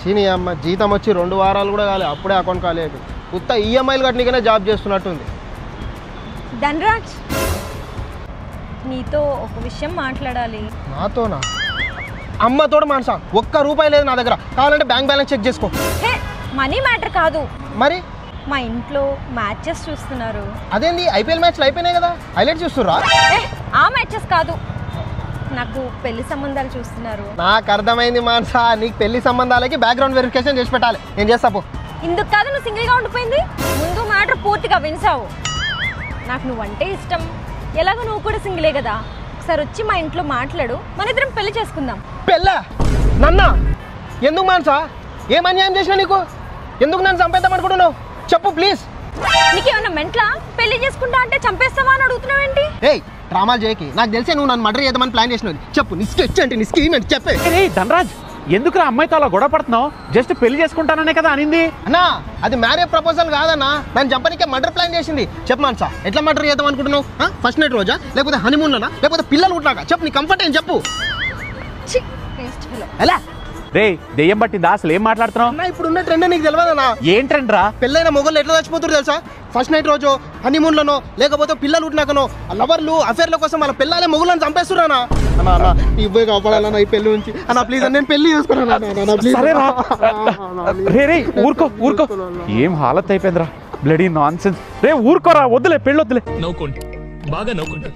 చీని అమ్మ జీతం వచ్చి 2 వారాలు కూడా కాలే అప్పుడే అకౌంట్ కాలేదు. కొత్త ఈఎంఐలు కట్టనికనే జాబ్ చేస్తున్నట్టుంది. ధనరాజ్, నీతో ఒక విషయం మాట్లాడాలి. నాతోనా? అమ్మతోడు మనసా, ₹1 లేదు నా దగ్గర. కావాలంటే బ్యాంక్ బ్యాలెన్స్ చెక్ చేసుకో. హే, మనీ మ్యాటర్ కాదు. మరి మా ఇంట్లో మ్యాచెస్ చూస్తున్నారు. అదేంది, ఐపీఎల్ మ్యాచ్లు అయిపోయినాయి కదా, హైలైట్ చూస్తుర్రా? ఆ మ్యాచెస్ కాదు, నాకు పెళ్లి సంబంధాలు చూస్తున్నారు. నాకు అర్థమైంది మానసా, నీకు పెళ్లి సంబంధాలకి బ్యాక్గ్రౌండ్ వెరిఫికేషన్ చేసి పెట్టాలి. నేను చేస్తా పో. ఇందుకు కాదు నువ్వు సింగిల్గా ఉండిపోయింది. ముందు మ్యాటర్ పూర్తిగా వినిసావు. నాకు నువ్వంటే ఇష్టం, ఎలాగో నువ్వు కూడా సింగిలే కదా. ఒకసారి వచ్చి మా ఇంట్లో మాట్లాడు, మన ఇద్దరం పెళ్లి చేసుకుందాం. పెళ్ళా? నన్నా? ఎందుకు మానసా? ఏం అన్యాయం చేసినా నీకు? ఎందుకు నన్ను చంపేద్దాం అనుకుంటున్నావు? చెప్పు ప్లీజ్. నీకేమన్నా మెంట్లా? పెళ్లి చేసుకుంటా అంటే చంపేస్తావా అని అడుగుతున్నావేంటి? ఏయ్, డ్రామాలు చేయకి. నాకు తెలిసే నువ్వు నన్ను మర్డర్ చేద్దామని ప్లాన్ చేసినది. చెప్పు, నీ స్కెచ్ అంటే నీ స్కీమ్ అంటే చెప్పే. ధనరాజ్, ఎందుకు అమ్మాయితో అలా గొడవ పడుతున్నావు? జస్ట్ పెళ్లి చేసుకుంటాననే కదా అనింది. అన్నా, అది మ్యారేజ్ ప్రపోజల్ కాదన్నా, నన్ను చంపనికే మర్డర్ ప్లాన్ చేసింది. చెప్పు మానసా, ఎట్లా మర్డర్ చేద్దాం అనుకుంటున్నావు? ఫస్ట్ నైట్ రోజా, లేకపోతే హనీమూన్లోనా, లేకపోతే పిల్లలు పుట్టినాక? చెప్పు, నీ కంఫర్ట్ ఏం చెప్పు. ఎలా రే, దెయ్యం పట్టిందా? అసలు ఏం మాట్లాడుతున్నావు? అన్నా, ఇప్పుడున్న ట్రెండ్ నీకు తెలియదన్నా? ఏం ట్రెండ్ రా? పెళ్ళైన మొగలు ఎట్లా చచ్చిపోతారు తెలుసా? ఫస్ట్ నైట్ రోజు, హనీమూన్లోనో, లేకపోతే పిల్లలు పుట్టినాకనో, లవర్లు అఫేర్ల కోసం వాళ్ళ పిల్లలే మొగులను చంపేస్తున్నా. అన్నా, ఇవ్వే కాపాడాలన్నా ఈ పెళ్లి నుంచి. అన్నా ప్లీజ్, నేను పెళ్లి రే, ఊరుకో ఊరుకో. ఏం హాలత్ అయిపోయిందిరా, బ్లడీ నాన్ సెన్స్. రే ఊరుకోరా, వద్దులే, పెళ్ళొద్దులే. నవ్వుకోండి, బాగా నవ్వుకోండి.